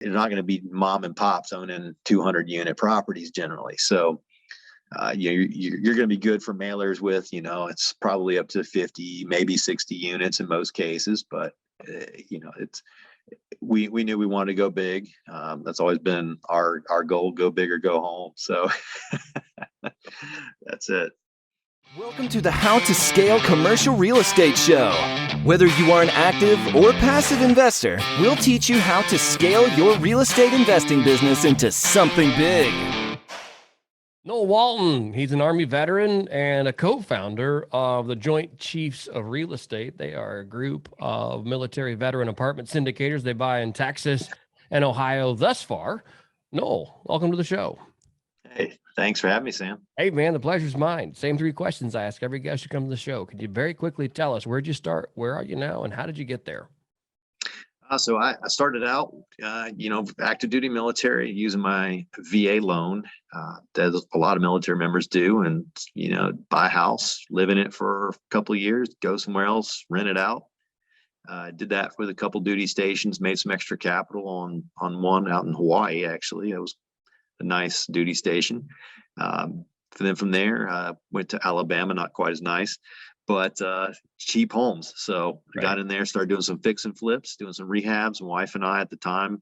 They're not going to be mom and pops owning 200 unit properties generally. So you're going to be good for mailers with, it's probably up to 50, maybe 60 units in most cases. But, we knew we wanted to go big. That's always been our goal, go big or go home. So that's it. Welcome to the How to Scale Commercial Real Estate Show. Whether you are an active or passive investor, we'll teach you how to scale your real estate investing business into something big. Noel Walton, he's an Army veteran and a co-founder of the Joint Chiefs of Real Estate. They are a group of military veteran apartment syndicators. They buy in Texas and Ohio thus far. Noel, welcome to the show. Hey, thanks for having me, Sam. Hey, man, the pleasure's mine. Same 3 questions I ask every guest who comes to the show. Could you very quickly tell us, where'd you start? Where are you now? And how did you get there? So I started out, active duty military using my VA loan, that a lot of military members do, and, buy a house, live in it for a couple of years, go somewhere else, rent it out. Did that with a couple duty stations, made some extra capital on one out in Hawaii, actually. It was a nice duty station. Then from there, went to Alabama, not quite as nice, but cheap homes. So I got in there, started doing some fix and flips, doing some rehabs. My wife and I at the time,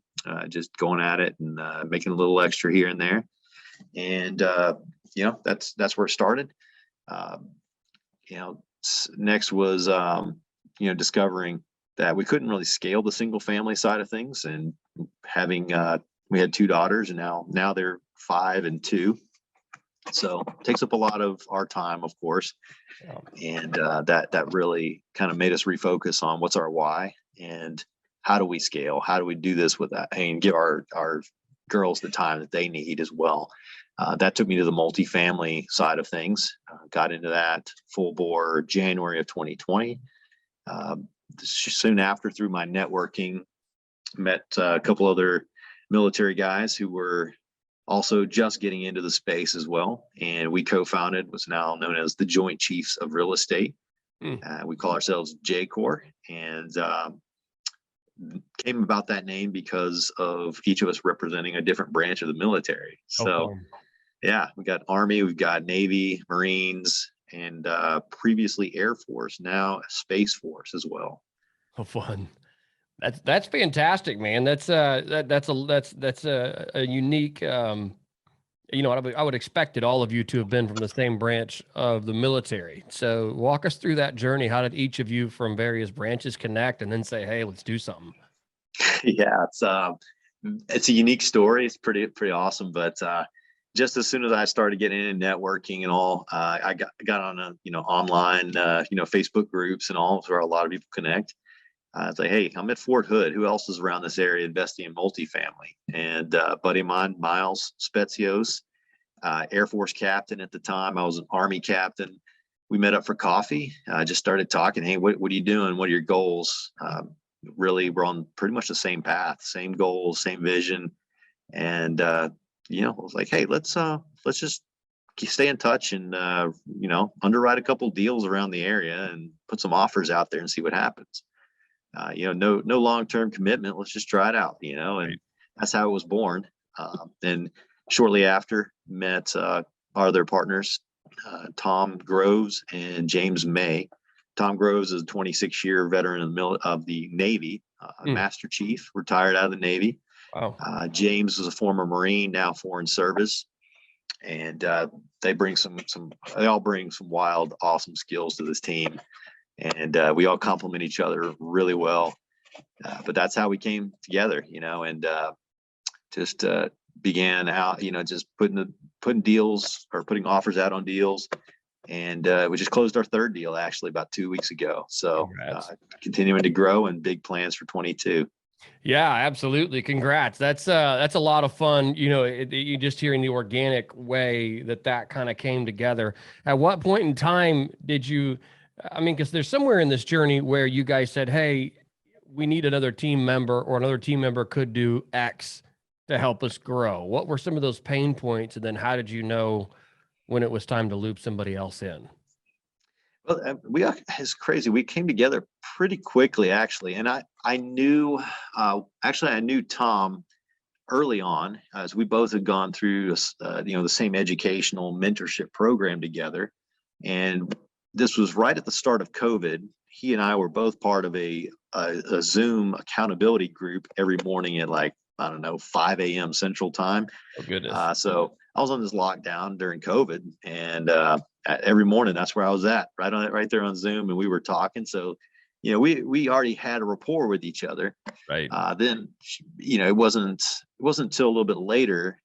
just going at it and making a little extra here and there. And, that's where it started. Next was, discovering that we couldn't really scale the single family side of things, and having, we had 2 daughters, and now they're 5 and 2. So it takes up a lot of our time, of course. And that really kind of made us refocus on what's our why and how do we scale? How do we do this with that and give our girls the time that they need as well? That took me to the multifamily side of things. Got into that full bore January of 2020. Soon after, through my networking, met a couple other military guys who were also just getting into the space as well. And we co-founded what's now known as the Joint Chiefs of Real Estate. We call ourselves JCOR, and came about that name because of each of us representing a different branch of the military. So we got Army, we've got Navy, Marines, and previously Air Force, now Space Force as well. Oh, fun. That's fantastic, man. That's a unique, I would expected all of you to have been from the same branch of the military. So walk us through that journey. How did each of you from various branches connect and then say, hey, let's do something? Yeah, it's a unique story. It's pretty awesome. But just as soon as I started getting into networking and all, I got on online, Facebook groups and all, where a lot of people connect. It's like, hey, I'm at Fort Hood. Who else is around this area investing in multifamily? And a buddy of mine, Miles Spetsios, Air Force captain at the time. I was an Army captain. We met up for coffee. I just started talking. Hey, what are you doing? What are your goals? Really, we're on pretty much the same path, same goals, same vision. And I was like, hey, let's just stay in touch and underwrite a couple deals around the area and put some offers out there and see what happens. No long-term commitment. Let's just try it out, and that's how it was born. And shortly after, met our other partners, Tom Groves and James May. Tom Groves is a 26-year veteran of the Navy, Master Chief, retired out of the Navy. Wow. James was a former Marine, now Foreign Service. And they all bring some wild, awesome skills to this team. And we all complement each other really well. But that's how we came together, and just began out, just putting deals or putting offers out on deals. And we just closed our 3rd deal actually about 2 weeks ago. So continuing to grow and big plans for 22. Yeah, absolutely. Congrats. That's a lot of fun. You just hearing the organic way that kind of came together. At what point in time did you, because there's somewhere in this journey where you guys said, hey, we need another team member, or another team member could do X to help us grow. What were some of those pain points? And then how did you know when it was time to loop somebody else in? Well, it's crazy. We came together pretty quickly, actually. And I knew Tom early on, as we both had gone through, the same educational mentorship program together. And this was right at the start of COVID. He and I were both part of a Zoom accountability group every morning at like, I don't know, 5 a.m. Central Time. Oh, goodness. So I was on this lockdown during COVID, and every morning that's where I was at, right there on Zoom, and we were talking. So, we already had a rapport with each other. Right. Then, it wasn't until a little bit later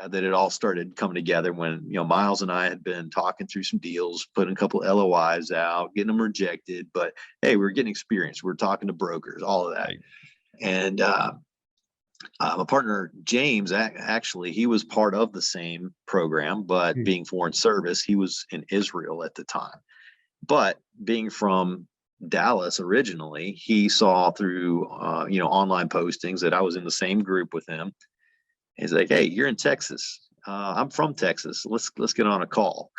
that it all started coming together when, Miles and I had been talking through some deals, putting a couple LOIs out, getting them rejected. But hey, we were getting experience. We were talking to brokers, all of that. Right. And my partner, James, actually, he was part of the same program, but being foreign service, he was in Israel at the time. But being from Dallas originally, he saw through, online postings that I was in the same group with him. He's like, "Hey, you're in Texas. I'm from Texas. Let's get on a call."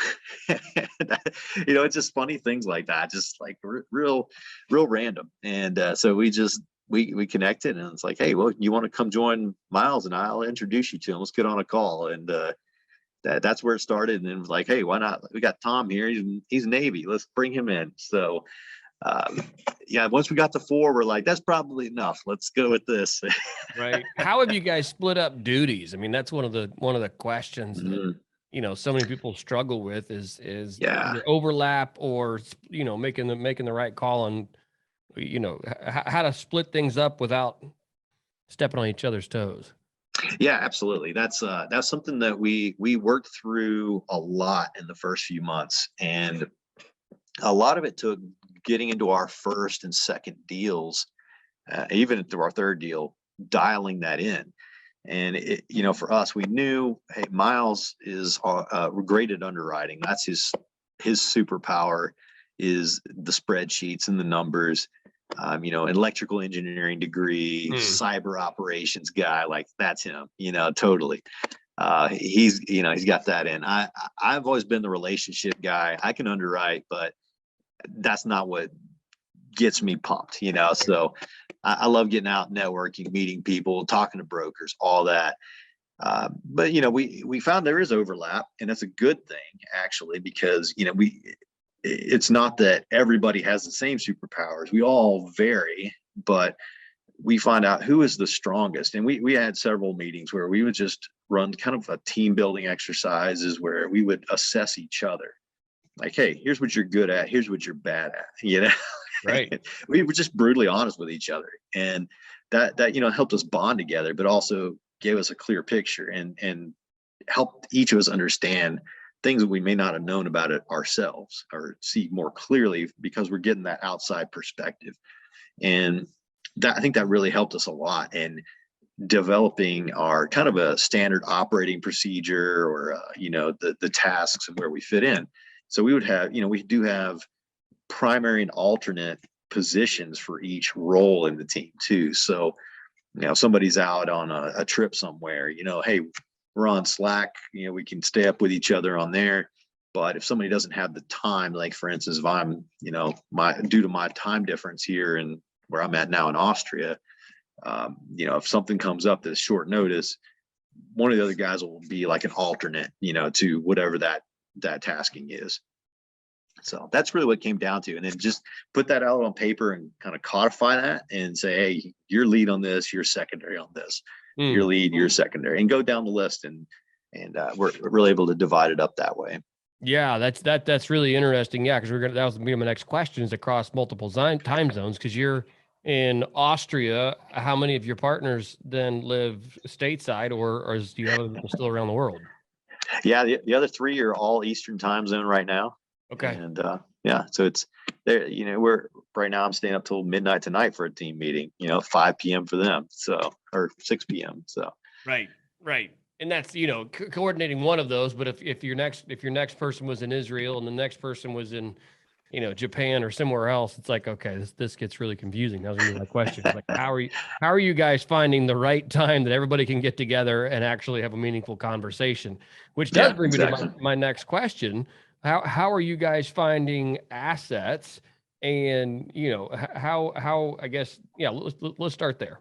It's just funny things like that, just like real random. And so we connected, and it's like, "Hey, well, you want to come join Miles and I'll introduce you to him. Let's get on a call." And that's where it started. And then it was like, "Hey, why not? We got Tom here. He's Navy. Let's bring him in." So once we got to 4, we're like, that's probably enough. Let's go with this. Right. How have you guys split up duties? I mean, that's one of the questions that, so many people struggle with is either overlap or, making the right call on, how to split things up without stepping on each other's toes. Yeah, absolutely. That's something that we worked through a lot in the first few months. And a lot of it took getting into our first and second deals, even through our third deal, dialing that in. And for us, we knew, hey, Miles is great at underwriting. That's his superpower, is the spreadsheets and the numbers. Electrical engineering degree, cyber operations guy, like that's him. Totally. He's got that in. I've always been the relationship guy. I can underwrite, but that's not what gets me pumped, so I love getting out, networking, meeting people, talking to brokers, all that. But we found there is overlap, and that's a good thing, actually, because it's not that everybody has the same superpowers. We all vary, but we find out who is the strongest. And we had several meetings where we would just run kind of a team building exercises where we would assess each other. Like, hey, here's what you're good at. Here's what you're bad at, Right. We were just brutally honest with each other. And that helped us bond together, but also gave us a clear picture and helped each of us understand things that we may not have known about it ourselves or see more clearly because we're getting that outside perspective. And I think that really helped us a lot in developing our kind of a standard operating procedure or, the tasks and where we fit in. So we would have, we do have primary and alternate positions for each role in the team too. So, if somebody's out on a trip somewhere, hey, we're on Slack, we can stay up with each other on there. But if somebody doesn't have the time, like for instance, if I'm, due to my time difference here and where I'm at now in Austria, if something comes up that's short notice, one of the other guys will be like an alternate, to whatever that tasking is. So that's really what it came down to. And then just put that out on paper and kind of codify that and say, hey, you're lead on this, you're secondary on this, your lead, you're secondary, and go down the list. And we're really able to divide it up that way. Yeah, that's really interesting. Yeah, because that was gonna be my next question, is across multiple time zones, because you're in Austria. How many of your partners then live stateside, or do you have them still around the world? Yeah, the other 3 are all Eastern time zone right now. Okay. And so it's there, we're right now I'm staying up till midnight tonight for a team meeting, 5 p.m. for them. So, or 6 p.m. So. Right. And that's, coordinating one of those. But if your next person was in Israel and the next person was in, Japan or somewhere else, it's like, okay, this gets really confusing. That was gonna be my question. Like, how are you guys finding the right time that everybody can get together and actually have a meaningful conversation? Which does bring me to my next question. How are you guys finding assets, and how I guess, let's start there.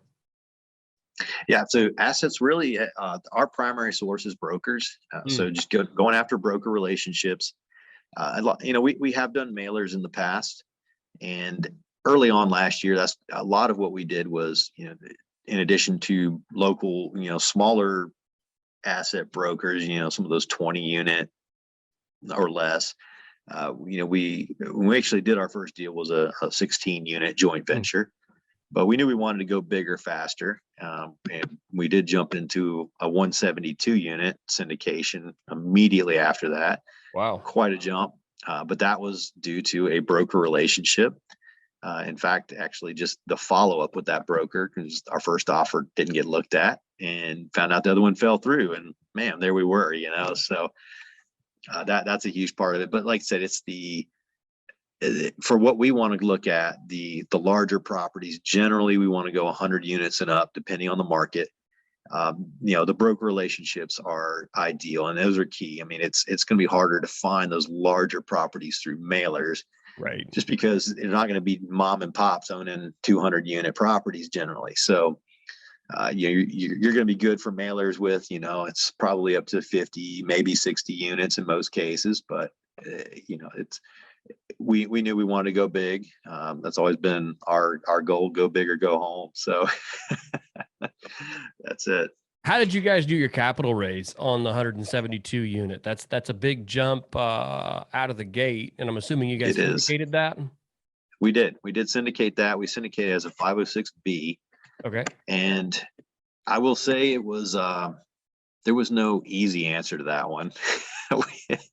Yeah. So assets really, our primary source is brokers. So just going after broker relationships. We have done mailers in the past, and early on last year, that's a lot of what we did was, in addition to local, smaller asset brokers, some of those 20 unit or less. When we actually did our first deal was a 16 unit joint venture, but we knew we wanted to go bigger, faster. And we did jump into a 172 unit syndication immediately after that. Wow. Quite a jump. But that was due to a broker relationship. In fact, actually just the follow-up with that broker, because our first offer didn't get looked at, and found out the other one fell through, and man, there we were, so that's a huge part of it. But like I said, it's for what we want to look at, the larger properties, generally we want to go 100 units and up, depending on the market. The broker relationships are ideal, and those are key. I mean, it's going to be harder to find those larger properties through mailers, right? Just because they're not going to be mom and pops owning 200 unit properties generally. So, you're going to be good for mailers with, it's probably up to 50, maybe 60 units in most cases. But, we knew we wanted to go big. That's always been our goal: go big or go home. So that's it. How did you guys do your capital raise on the 172 unit? That's a big jump out of the gate, and I'm assuming you guys syndicated that. We did syndicate that. We syndicated as a 506B. Okay. And I will say it was there was no easy answer to that one.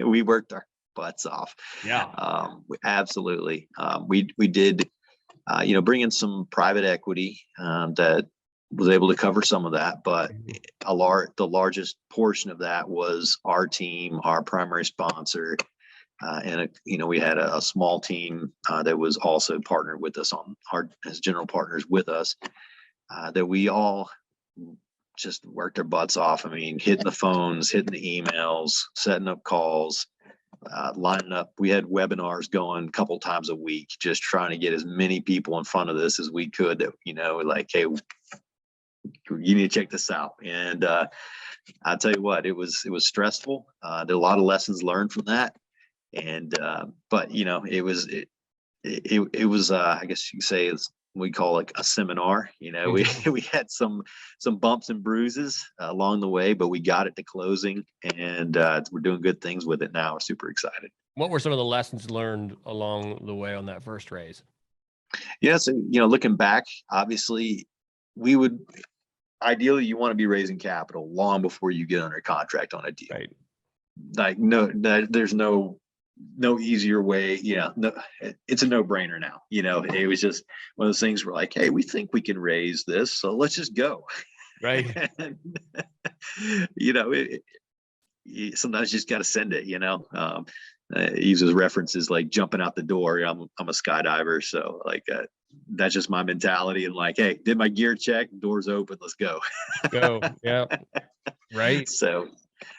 We worked our butts off. Yeah. Absolutely. We did bring in some private equity that was able to cover some of that, but the largest portion of that was our team, our primary sponsor, and we had a small team that was also partnered with us as general partners with us, that we all just worked our butts off. I mean, hitting the phones, hitting the emails, setting up calls, lining up. We had webinars going a couple times a week, just trying to get as many people in front of this as we could, like, hey, you need to check this out. And I'll tell you what, it was stressful. There are a lot of lessons learned from that. And but it was I guess you could say we call like a seminar. We had some bumps and bruises along the way, but we got it to closing, and we're doing good things with it now. We're super excited. What were some of the lessons learned along the way on that first raise? Yeah, so looking back, obviously ideally you want to be raising capital long before you get under contract on a deal. Right. Like there's no easier way. Yeah, no, it's a no-brainer now. It was just one of those things where like, hey, we think we can raise this, so let's just go. Right. And, sometimes you just got to send it. He uses references like jumping out the door. I'm a skydiver, so like that's just my mentality. And like, hey, did my gear check? Doors open. Let's go. Go. Yeah. Right. So,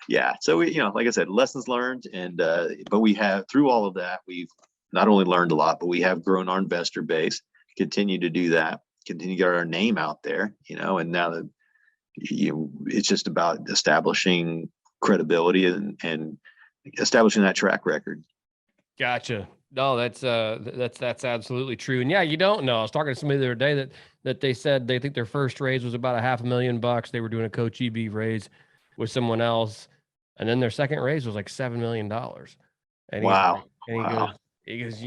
yeah. So we, like I said, lessons learned, and but we have, through all of that, we've not only learned a lot, but we have grown our investor base. Continue to do that. Continue to get our name out there. And now that it's just about establishing credibility and establishing that track record. Gotcha. No, that's absolutely true. And yeah, you don't know. I was talking to somebody the other day that they said they think their first raise was about $500,000. They were doing a Coach EB raise with someone else, and then their second raise was like $7 million. And wow. He goes,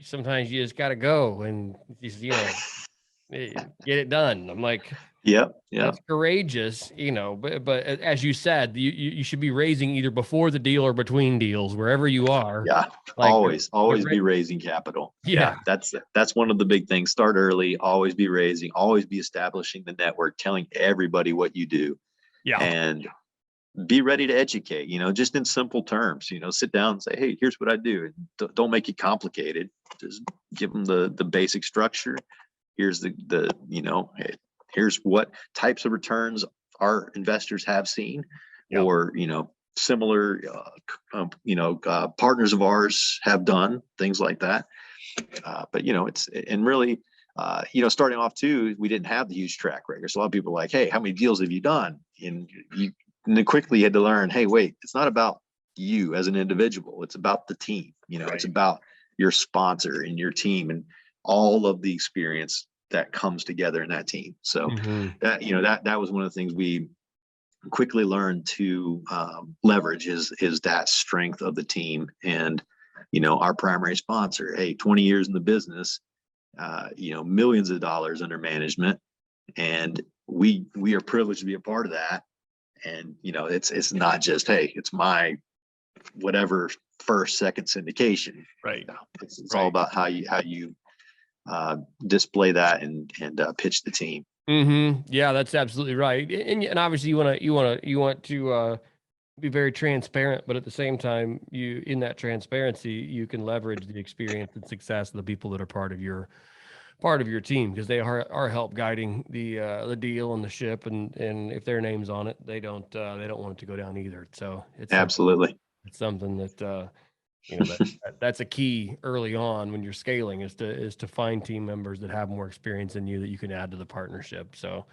sometimes you just got to go and just, get it done. I'm like, Yep. that's courageous, but as you said, you should be raising either before the deal or between deals, wherever you are. Yeah. Like always be raising capital. Yeah. That's one of the big things. Start early, always be raising, always be establishing the network, telling everybody what you do. Yeah. And be ready to educate, just in simple terms, sit down and say, hey, here's what I do. Don't make it complicated. Just give them the basic structure. Here's here's what types of returns our investors have seen, yep. or, similar, partners of ours have done things like that. But, and really, Starting off too, we didn't have the huge track record. So a lot of people are like, hey, how many deals have you done? And then quickly you had to learn, hey, wait, it's not about you as an individual. It's about the team. It's about your sponsor and your team and all of the experience that comes together in that team. So that was one of the things we quickly learned to leverage is that strength of the team. And, our primary sponsor, hey, 20 years in the business, millions of dollars under management. And we are privileged to be a part of that. And, it's not just, hey, it's my whatever first, second syndication. Right. It's all about how you display that and pitch the team. Yeah, that's absolutely right. And obviously you want to be very transparent, but at the same time, in that transparency, you can leverage the experience and success of the people that are part of your team, because they are help guiding the deal and the ship, and if their name's on it, they don't want it to go down either. So it's absolutely something that that's a key early on when you're scaling, is to find team members that have more experience than you that you can add to the partnership. So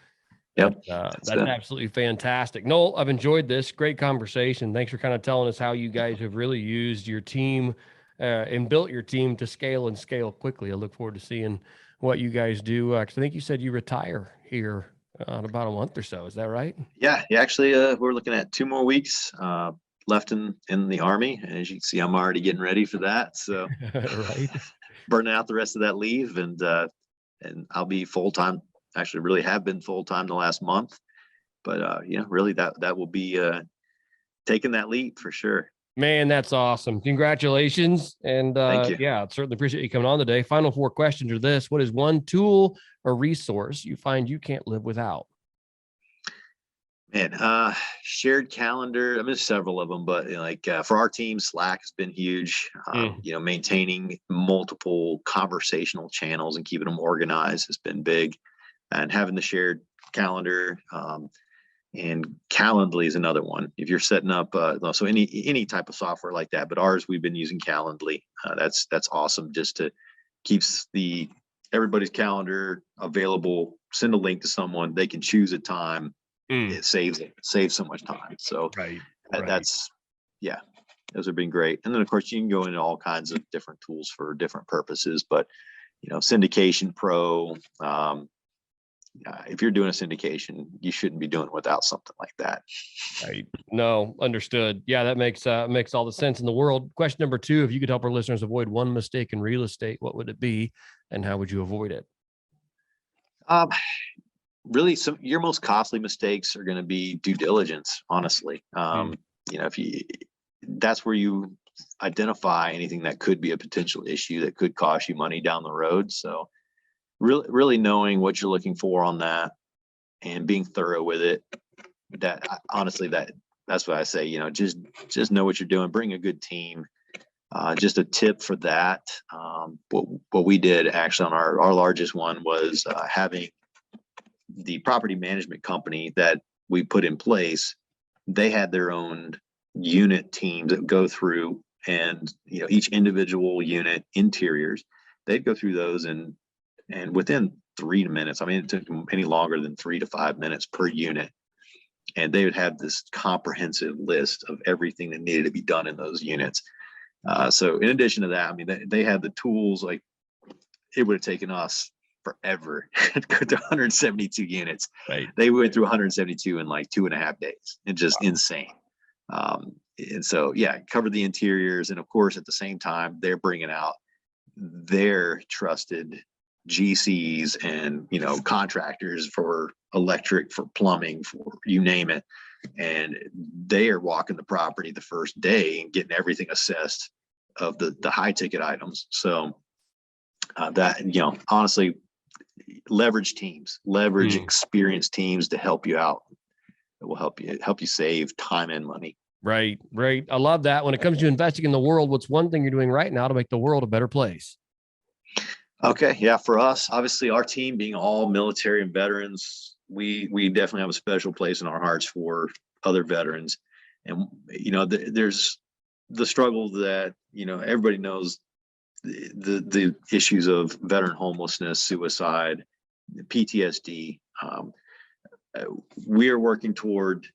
that's absolutely fantastic. Noel, I've enjoyed this great conversation. Thanks for kind of telling us how you guys have really used your team and built your team to scale quickly. I look forward to seeing what you guys do. 'Cause I think you said you retire here in about a month or so. Is that right? Yeah. Actually, we're looking at 2 more weeks left in the Army. And as you can see, I'm already getting ready for that. So right. burning out the rest of that leave, and I'll be full-time. Actually really have been full-time the last month, but really that will be taking that leap for sure. Man, that's awesome. Congratulations. And Thank you. yeah, certainly appreciate you coming on today. Final 4 questions are this: what is one tool or resource you find you can't live without? Man, shared calendar. I mean, there's several of them, but for our team, Slack has been huge. Maintaining multiple conversational channels and keeping them organized has been big, and having the shared calendar. And Calendly is another one. If you're setting up, so any type of software like that, but ours, we've been using Calendly. That's awesome. Just to keeps everybody's calendar available. Send a link to someone, they can choose a time. It saves so much time. So that's those have been great. And then of course you can go into all kinds of different tools for different purposes, but Syndication Pro. If you're doing a syndication, you shouldn't be doing it without something like that. Right. No, understood. Yeah, that makes all the sense in the world. Question number 2: if you could help our listeners avoid one mistake in real estate, what would it be, and how would you avoid it? Really, your most costly mistakes are going to be due diligence. Honestly, that's where you identify anything that could be a potential issue that could cost you money down the road. So really knowing what you're looking for on that and being thorough with it. That's what I say, just know what you're doing, bring a good team. Just a tip for that. What we did actually on our largest one was having the property management company that we put in place. They had their own unit teams that go through, and each individual unit interiors, they'd go through those and within 3 minutes, I mean, it took them any longer than 3 to 5 minutes per unit. And they would have this comprehensive list of everything that needed to be done in those units. So in addition to that, I mean, they had the tools. Like, it would have taken us forever to go to 172 units. Right. They went through 172 in like 2.5 days. It's just insane. And so, cover the interiors. And of course, at the same time, they're bringing out their trusted GCs and contractors for electric, for plumbing, for you name it, and they are walking the property the first day and getting everything assessed of the high ticket items. So that honestly, leverage experienced teams to help you out. It will help you save time and money. Right. I love that. When it comes to investing in the world, what's one thing you're doing right now to make the world a better place? Okay. Yeah. For us, obviously our team being all military and veterans, we definitely have a special place in our hearts for other veterans. And, there's the struggle that, everybody knows the issues of veteran homelessness, suicide, PTSD. We are working toward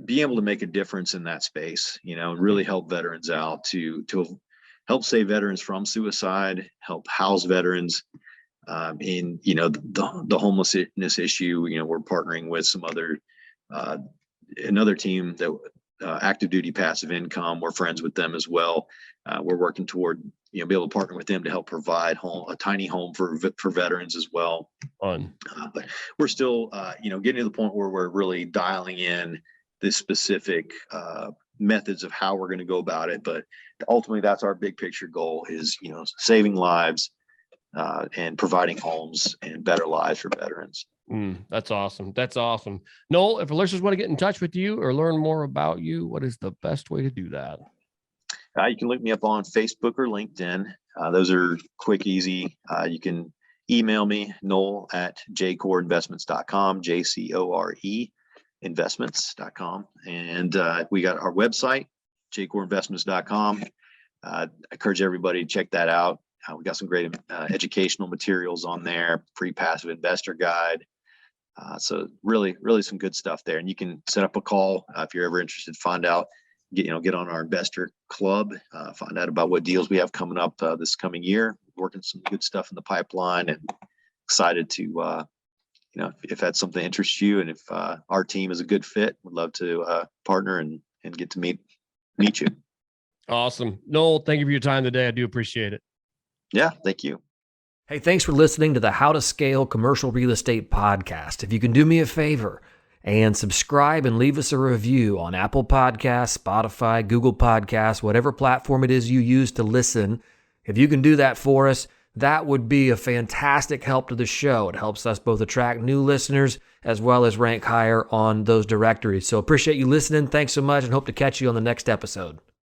being able to make a difference in that space, and really help veterans out to help save veterans from suicide, help house veterans. In the homelessness issue, we're partnering with some other another team that active duty passive income. We're friends with them as well. We're working toward be able to partner with them to help provide a tiny home for veterans as well. Fun. But we're still getting to the point where we're really dialing in the specific methods of how we're going to go about it. But ultimately, that's our big picture goal: is saving lives. And providing homes and better lives for veterans. That's awesome. That's awesome. Noel, if our listeners want to get in touch with you or learn more about you, what is the best way to do that? You can look me up on Facebook or LinkedIn. Those are quick, easy. You can email me, Noel at jcoreinvestments.com, JCORE investments.com. And we got our website, jcoreinvestments.com. I encourage everybody to check that out. We got some great educational materials on there, free passive investor guide. So really, really some good stuff there. And you can set up a call if you're ever interested, find out, get on our investor club, find out about what deals we have coming up this coming year, working some good stuff in the pipeline, and excited to, if that's something that interests you, and if our team is a good fit, would love to partner and get to meet you. Awesome. Noel, thank you for your time today. I do appreciate it. Yeah, thank you. Hey, thanks for listening to the How to Scale Commercial Real Estate podcast. If you can do me a favor and subscribe and leave us a review on Apple Podcasts, Spotify, Google Podcasts, whatever platform it is you use to listen, if you can do that for us, that would be a fantastic help to the show. It helps us both attract new listeners as well as rank higher on those directories. So appreciate you listening. Thanks so much, and hope to catch you on the next episode.